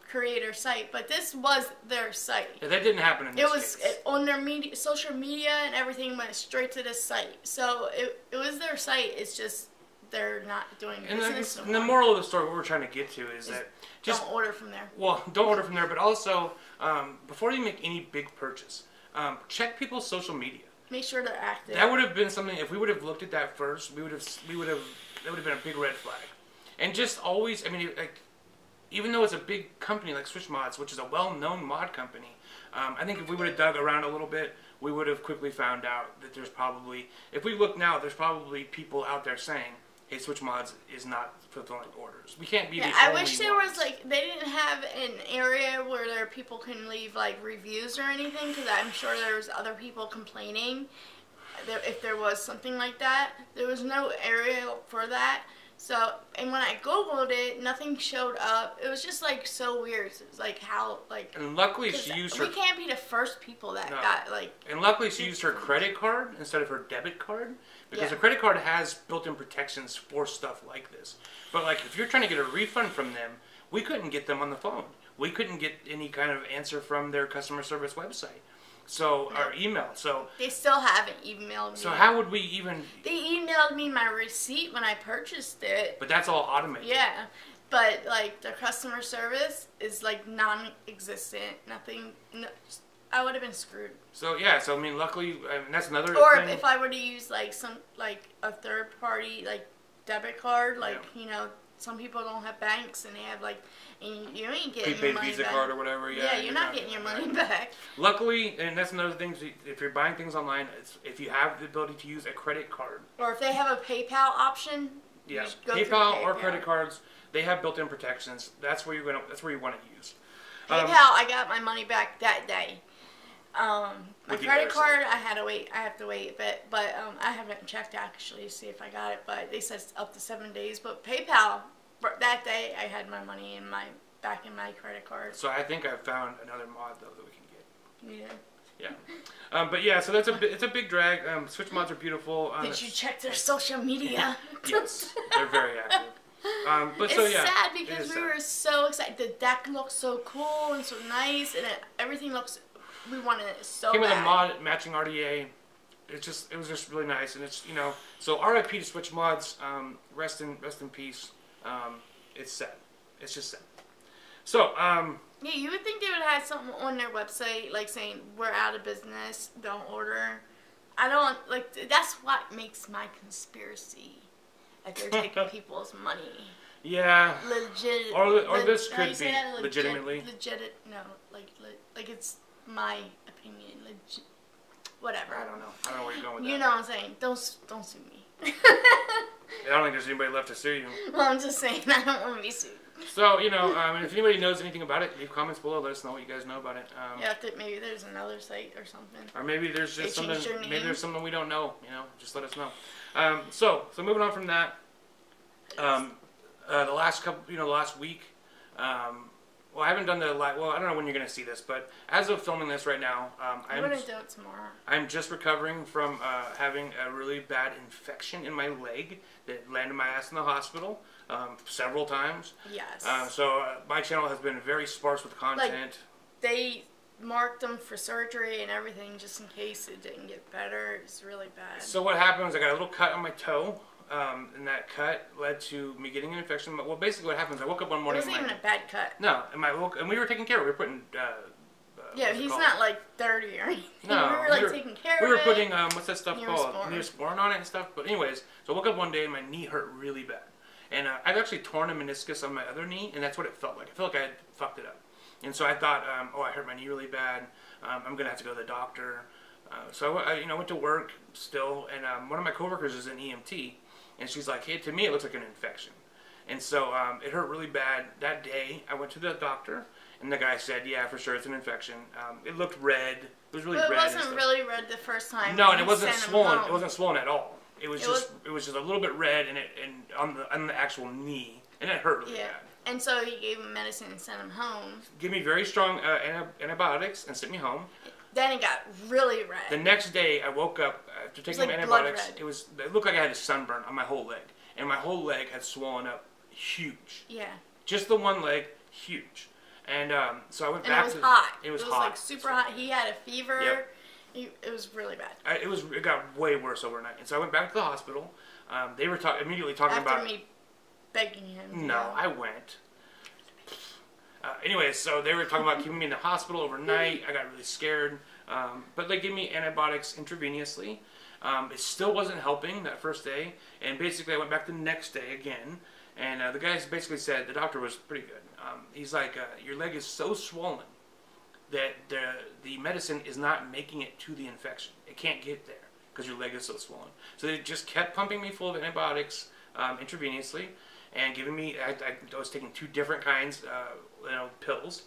creator site, but this was their site. Yeah, that didn't happen in this case. On their social media and everything went straight to this site. So it was their site. It's just they're not doing business. And the moral of the story, what we're trying to get to is that just don't order from there. Well, don't order from there, but also before you make any big purchase, check people's social media. Make sure they're active. That would have been something, if we would have looked at that first, that would have been a big red flag. And just always, I mean, like, even though it's a big company like Switch Mods, which is a well-known mod company, I think if we would have dug around a little bit, we would have quickly found out that there's probably, if we look now, there's probably people out there saying, hey, Switch Mods is not fulfilling orders. We can't be the only I wish there ones. was, like, they didn't have an area where people can leave, like, reviews or anything, because I'm sure there was other people complaining if there was something like that. There was no area for that. So, and when I Googled it, nothing showed up. It was just, like, so weird. It's like, how, like... And luckily she used her... We can't be the first people that got, like... And luckily she used her credit card instead of her debit card. Because the credit card has built-in protections for stuff like this. But, like, if you're trying to get a refund from them, we couldn't get them on the phone. We couldn't get any kind of answer from their customer service website. So, our email. So they still haven't emailed me. So how would we even... They emailed me my receipt when I purchased it. But that's all automated. Yeah. But, like, their customer service is, like, non-existent. Nothing... No, I would have been screwed. So, yeah. So, I mean, luckily... I mean, that's another Or thing. if I were to use, like, a third-party, like, debit card, like, you know... Some people don't have banks, and they have, like, and you ain't getting prepaid your money Visa back. card or whatever. Yeah, you're not getting your money back. Luckily, and that's another thing, if you're buying things online, if you have the ability to use a credit card. Or if they have a PayPal option. Yeah, PayPal or credit cards, they have built-in protections. That's where you want to use. PayPal, I got my money back that day. My credit card, I have to wait, but I haven't checked actually to see if I got it, but they said it's up to 7 days. But PayPal, that day I had my money back in my credit card. So I think I found another mod though that we can get. Yeah. Yeah. But yeah, so it's a big drag. Switch mods are beautiful. Did you check their social media? Yes, they're very active. But it's so yeah, sad because we were so excited. The deck looks so cool and so nice, and everything looks. We wanted it so Came bad. with a mod matching RDA, it was just really nice, and it's so R.I.P. to Switch Mods. Rest in peace. It's sad. It's just sad. So yeah, you would think they would have something on their website like saying we're out of business, don't order. I don't like. That's what makes my conspiracy. That they're taking people's money. Yeah. Legit. Or this could be legitimately. No, like it's my opinion. Legit. Whatever. I don't know where you're going with that. You know what I'm saying? Don't sue me. I don't think there's anybody left to sue you. Well, I'm just saying I don't want to be sued. So if anybody knows anything about it, leave comments below. Let us know what you guys know about it. Yeah, maybe there's another site or something. Or maybe there's just something. Maybe there's something we don't know. Just let us know. So moving on from that. The last week. Well, I haven't done I don't know when you're going to see this, but as of filming this right now, I'm going to do it tomorrow. I'm just recovering from having a really bad infection in my leg that landed my ass in the hospital several times. Yes. So my channel has been very sparse with content. Like, they marked them for surgery and everything just in case it didn't get better. It's really bad. So what happened was I got a little cut on my toe. And that cut led to me getting an infection. Well, basically what happens, I woke up one morning. It wasn't even a bad cut. No, and we were taking care of it. We were putting... yeah, he's not like dirty or anything. No, we were taking care of it. We were putting, what's that stuff called? Neosporin On it and stuff. But anyways, so I woke up one day and my knee hurt really bad. And I've actually torn a meniscus on my other knee, and that's what it felt like. I felt like I had fucked it up. And so I thought, I hurt my knee really bad. I'm going to have to go to the doctor. So I went to work still, and one of my coworkers is an EMT. And she's like, hey, to me it looks like an infection. And so it hurt really bad. That day, I went to the doctor, and the guy said, yeah, for sure, it's an infection. It looked red. It was really red. It wasn't really red the first time. No, and it wasn't swollen. It wasn't swollen at all. It was just a little bit red, and on the actual knee, and it hurt really bad. And so he gave him medicine and sent him home. Gave me very strong antibiotics and sent me home. Then it got really red. The next day, I woke up after taking my antibiotics. It looked like I had a sunburn on my whole leg, and my whole leg had swollen up huge. Yeah. Just the one leg, huge. And so I went back. And it was hot. It was hot. Like super hot. He had a fever. Yep. It was really bad. It got way worse overnight, and so I went back to the hospital. They were immediately talking about. After me begging him. No, I went. Anyway, so they were talking about keeping me in the hospital overnight. I got really scared. But they gave me antibiotics intravenously. It still wasn't helping that first day. And basically I went back the next day again. And the guys basically said, the doctor was pretty good. He's like, your leg is so swollen that the medicine is not making it to the infection. It can't get there because your leg is so swollen. So they just kept pumping me full of antibiotics intravenously. And giving me, I was taking 2 different kinds, pills,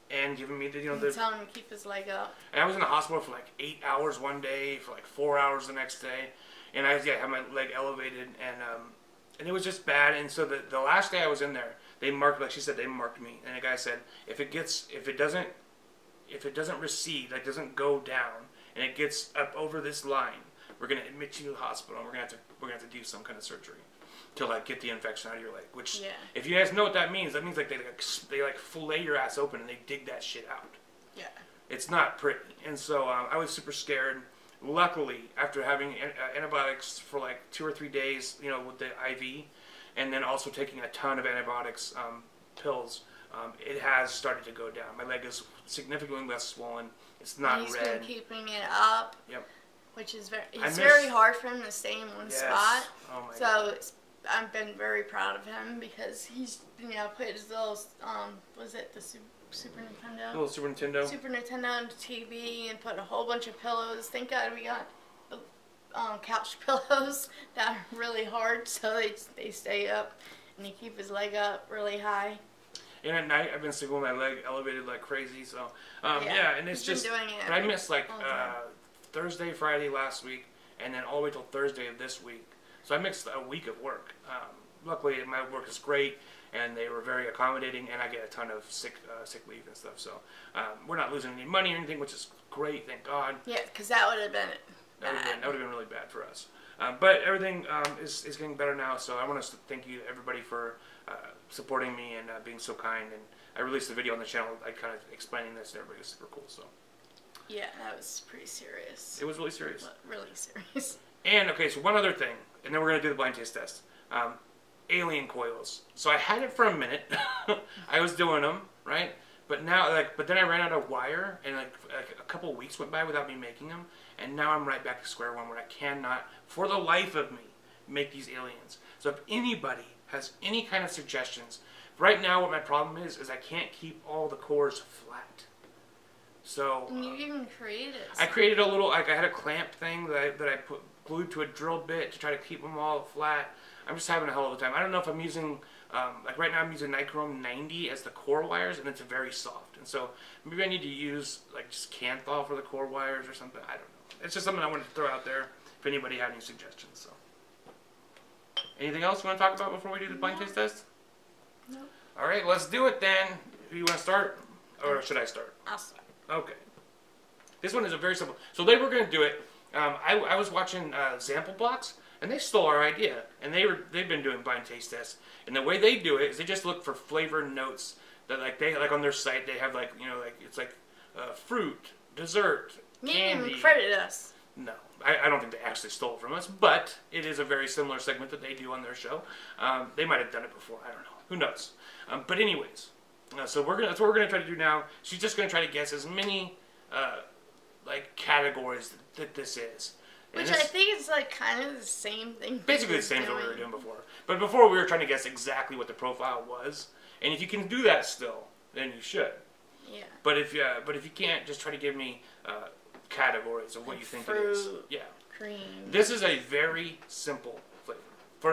and giving me the, telling him to keep his leg up. And I was in the hospital for like 8 hours one day, for like 4 hours the next day, and I had my leg elevated, and it was just bad. And so the last day I was in there, they marked, like she said, they marked me, and the guy said, if it doesn't recede, like doesn't go down, and it gets up over this line, we're gonna admit you to the hospital, and we're gonna have to do some kind of surgery to like get the infection out of your leg. Which, if you guys know what that means like they fillet your ass open and they dig that shit out. Yeah. It's not pretty. And so I was super scared. Luckily, after having antibiotics for like 2 or 3 days, with the IV, and then also taking a ton of antibiotics pills, it has started to go down. My leg is significantly less swollen. It's not red. He's been keeping it up. Yep. Which is very hard for him to stay in one spot. Oh my God. I've been very proud of him because he's put his little was it the Super Nintendo? Little Super Nintendo. Super Nintendo on the TV and put a whole bunch of pillows. Thank God we got couch pillows that are really hard, so they stay up and they keep his leg up really high. And at night, I've been sleeping with my leg elevated like crazy. So and it's just. Been doing it but I missed like Thursday, Friday last week, and then all the way till Thursday of this week. So I missed a week of work. Luckily, my work is great, and they were very accommodating, and I get a ton of sick leave and stuff. So we're not losing any money or anything, which is great, thank God. Yeah, because that would have been bad. That would have been really bad for us. But everything is getting better now, so I want to thank you everybody for supporting me and being so kind. And I released a video on the channel, kind of explaining this, and everybody was super cool. So Yeah, that was pretty serious. It was really serious. Really serious. And, okay, so one other thing, and then we're going to do the blind taste test. Alien coils. So I had it for a minute. I was doing them, right? But now, but then I ran out of wire, and a couple weeks went by without me making them, and now I'm right back to square one where I cannot, for the life of me, make these aliens. So if anybody has any kind of suggestions, right now what my problem is I can't keep all the cores flat. So you even created it. I created a little, I had a clamp thing that I put glued to a drill bit to try to keep them all flat. I'm just having a hell of a time. I don't know if I'm using, like right now I'm using Nichrome 90 as the core wires, and it's very soft. And so maybe I need to use like just Canthol for the core wires or something. I don't know. It's just something I wanted to throw out there if anybody had any suggestions. So, anything else you want to talk about before we do the blind taste test? No. All right, let's do it then. Who you want to start, or should I start? I'll start. Okay. This one is a very simple. So they were going to do it. I was watching Sample Blocks, and they stole our idea. And they've been doing blind taste tests. And the way they do it is they just look for flavor notes that like on their site they have like it's like fruit, dessert, candy. You credited us. No, I don't think they actually stole it from us, but it is a very similar segment that they do on their show. They might have done it before. I don't know. Who knows? But anyways, so that's what we're gonna try to do now. She's just gonna try to guess as many like categories that this is. And Which I think is like kind of the same thing. Basically the same as what we were doing before. But before we were trying to guess exactly what the profile was. And if you can do that still, then you should. Yeah. But if you can't, just try to give me categories of what you think it is. Yeah. Cream. This is a very simple flavor. For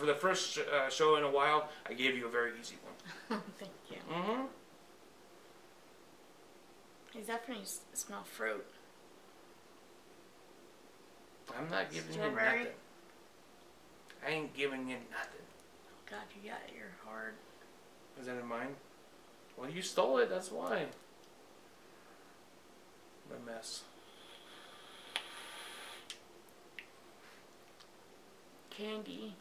the first show in a while, I gave you a very easy one. Thank you. Mm-hmm. It definitely smell fruit. I'm not giving Strawberry. you nothing. I ain't giving you nothing. God, you got your hard. Is that in mine? Well, you stole it, that's why. What a mess. Candy.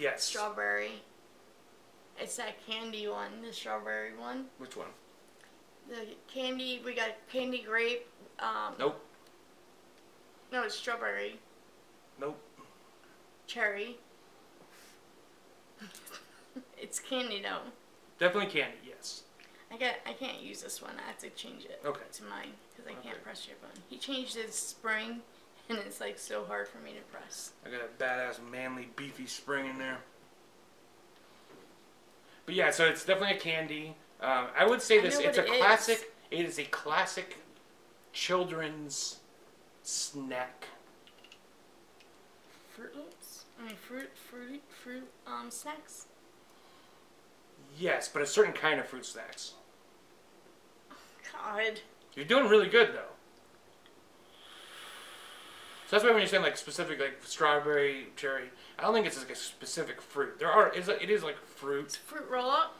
Yes. Strawberry. It's that candy one, the strawberry one. Which one? The candy, we got candy grape. Nope. No, it's strawberry. Nope. Cherry. It's candy though. Definitely candy, yes. I can't use this one. I have to change it to mine because I can't press your button. He changed his spring, and it's like so hard for me to press. I got a badass, manly, beefy spring in there. But yeah, so it's definitely a candy. I would say this. It's a classic. It is a classic children's snack. Fruit Loops? I mean, fruit snacks? Yes, but a certain kind of fruit snacks. God. You're doing really good, though. So that's why when you're saying, like, specific, like, strawberry, cherry, I don't think it's, like, a specific fruit. It is, like, fruit. It's fruit roll-up?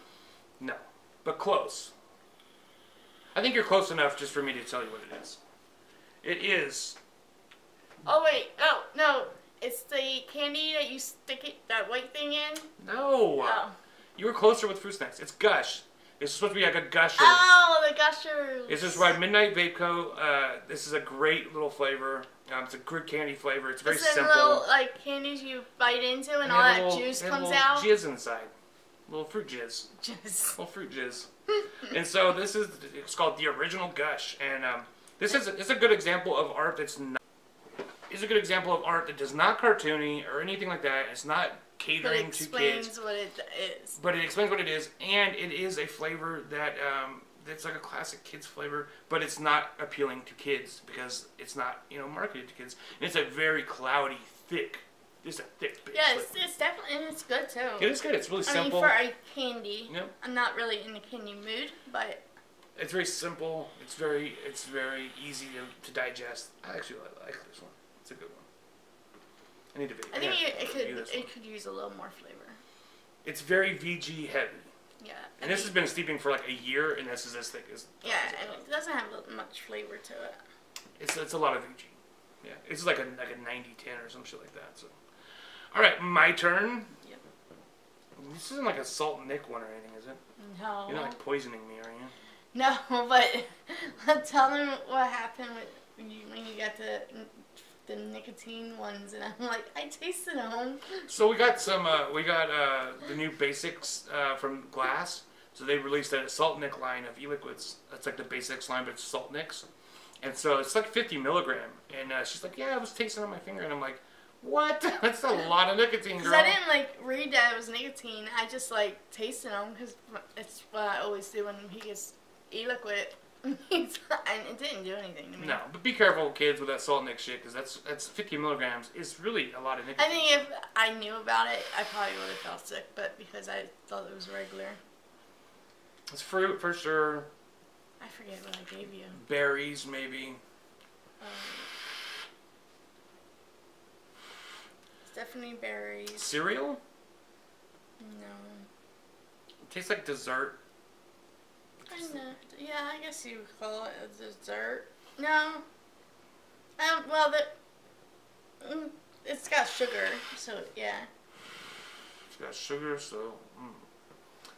No, but close. I think you're close enough just for me to tell you what it is. It is... Oh, wait. Oh, no. It's the candy that you stick that white thing in? No. Oh. You were closer with fruit snacks. It's Gush. It's supposed to be like a Gushers. Oh, the Gushers. This is by Midnight Vape Co. This is a great little flavor. It's a good candy flavor. It's very simple. Little like candies you bite into and all that juice comes out. Jizz inside. Little fruit jizz. Little fruit jizz. And so it's called the original Gush. And it's a good example of art that's not. It's a good example of art that does not cartoony or anything like that. It's not catering to kids. But it explains what it is. But it explains what it is, and it is a flavor that that's like a classic kids flavor, but it's not appealing to kids because it's not marketed to kids. And it's a very cloudy, thick. It's a thick big Yeah, flavor. it's definitely, and it's good too. It is good. It's really simple. I mean, for a candy, Yep. I'm not really in the candy mood, but it's very simple. It's very easy to digest. I actually like this one. It's a good one. I need to I think it could use a little more flavor. It's very VG heavy. Yeah. And this has been steeping for like a year, and this is as thick as. Yeah, and it doesn't have much flavor to it. It's a lot of VG. Yeah, it's like a 90-10 or some shit like that. So, all right, my turn. Yep. This isn't like a Salt Nick one or anything, is it? No. You're not like poisoning me, are you? No, but tell them what happened when you got the nicotine ones, and I'm like, I tasted them. So we got some, the new Basics from Glass. So they released a Salt Nic line of e-liquids. That's like the Basics line, but it's Salt Nics. And so it's like 50 milligram. And she's like, yeah, I was tasting on my finger. And I'm like, what? That's a lot of nicotine, girl. Because I didn't like read that it was nicotine. I just like tasted them because it's what I always do when he gets e-liquid. And it didn't do anything to me. No, but be careful, kids, with that Salt Nic shit, because that's 50 milligrams is really a lot of nicotine. I think if I knew about it, I probably would have felt sick, but because I thought it was regular. It's fruit for sure. I forget what I gave you. Berries, maybe. It's definitely berries. Cereal? No. It tastes like dessert. Yeah, I guess you would call it a dessert. No. Well, it's got sugar, so yeah. It's got sugar, so...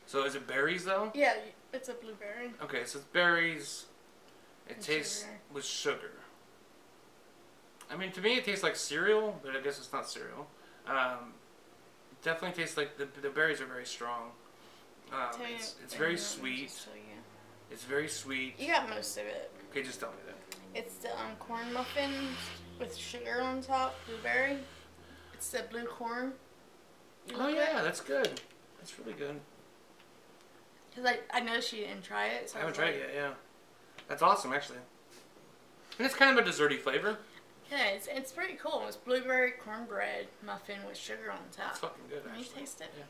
So is it berries, though? Yeah, it's a blueberry. Okay, so it's berries. It And tastes sugar. with sugar. I mean, to me, it tastes like cereal, but I guess it's not cereal. It definitely tastes like the berries are very strong. It's very sweet. It's very sweet. You got most of it. Okay, just tell me that. It's the corn muffin with sugar on top, blueberry. It's the blue corn. Oh yeah, that's good. That's really good. Cause I know she didn't try it. So I haven't tried it yet. Yeah, that's awesome actually. And it's kind of a desserty flavor. Yeah, it's pretty cool. It's blueberry cornbread muffin with sugar on top. It's fucking good. Can you Actually. taste it? Yeah.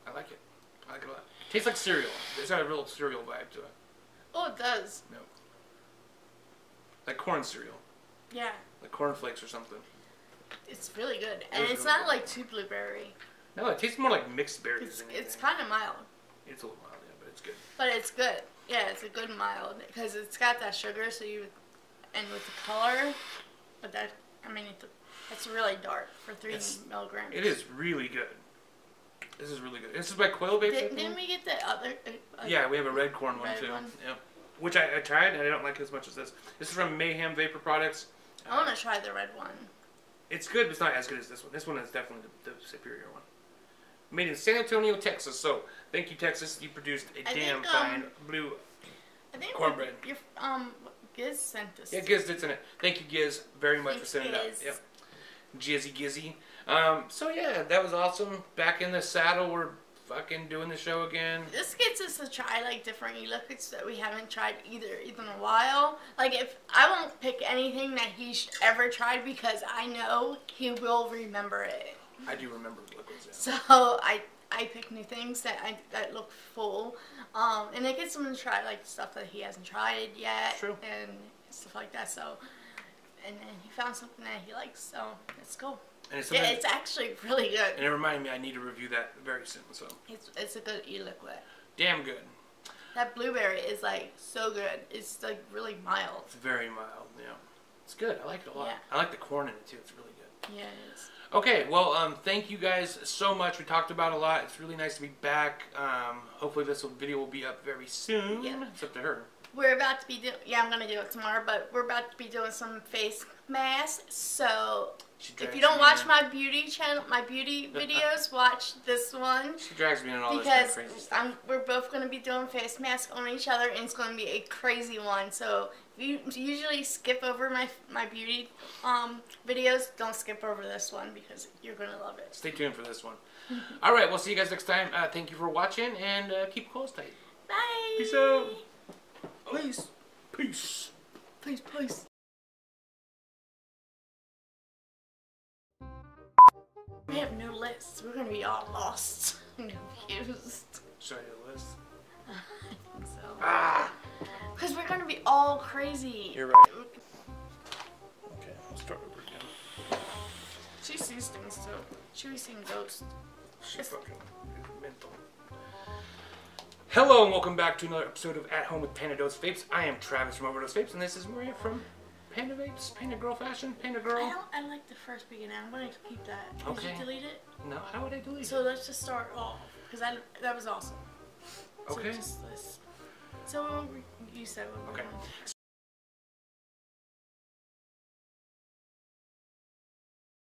I like it. I like it a lot. Tastes like cereal. It's got a real cereal vibe to it. Oh, it does. No. Like corn cereal. Yeah. Like corn flakes or something. It's really good, and It is it's really not good. like too blueberry. No, it tastes more like mixed berries. It's kind of mild. It's a little mild, yeah, but it's good. But it's good. Yeah, it's a good mild because it's got that sugar. And with the color, but that it's really dark for 3 milligrams. It is really good. This is really good. This is by Quill Vapes. Didn't we get the other? Yeah, we have a red corn one red too. one? Yeah, which I tried and I don't like it as much as this. This is from Mayhem Vapor Products. I want to try the red one. It's good, but it's not as good as this one. This one is definitely the superior one. Made in San Antonio, Texas. So thank you, Texas. You produced a damn fine blue cornbread. Giz sent us. Yeah, Giz did send it. Thank you, Giz, very much for sending it out. Yep. Gizzy. So yeah, that was awesome. Back in the saddle, we're fucking doing the show again. This gets us to try like different e-liquids that we haven't tried either in a while. Like if I won't pick anything that he's ever tried because I know he will remember it. I do remember liquids. Yeah. So I pick new things that look full, and it gets him to try like stuff that he hasn't tried yet. True. And stuff like that. So, and then he found something that he likes. So it's cool. And it's actually really good. And it reminded me I need to review that very soon. So it's a good e-liquid. damn good. That blueberry is like so good. It's like really mild. It's very mild. Yeah, it's good. I like it a lot. Yeah. I like the corn in it too. It's really good. Yeah, it is. Okay, well, thank you guys so much. We talked about a lot. It's really nice to be back. Hopefully this video will be up very soon. Yeah. It's up to her. We're about to be doing, I'm going to do it tomorrow, but we're about to be doing some face masks. So if you don't watch my beauty channel, my beauty videos, watch this one. She drags me in all this because crazy stuff. we're both going to be doing face masks on each other, and it's going to be a crazy one. So if you usually skip over my beauty videos, don't skip over this one because you're going to love it. Stay tuned for this one. All right, we'll see you guys next time. Thank you for watching, and keep close tight. Bye. Peace out. Peace. Peace. Peace. We have new lists. We're going to be all lost and confused. Show you the list. I think so. Ah! Because we're going to be all crazy. You're right. Okay, I'll start over again. She sees things too. She was seeing ghosts. She's fucking mental. Hello and welcome back to another episode of At Home with PandaDoseVapes. I am Travis from OverDose Vapes, and this is Maria from Panda Vapes, Panda Girl Fashion, Panda Girl. I like the first beginning. I'm going to keep that. Did Okay. you delete it? No, how would I delete So it? let's just start off. Because that was awesome. Okay. So just this. So you said what we're Okay. doing.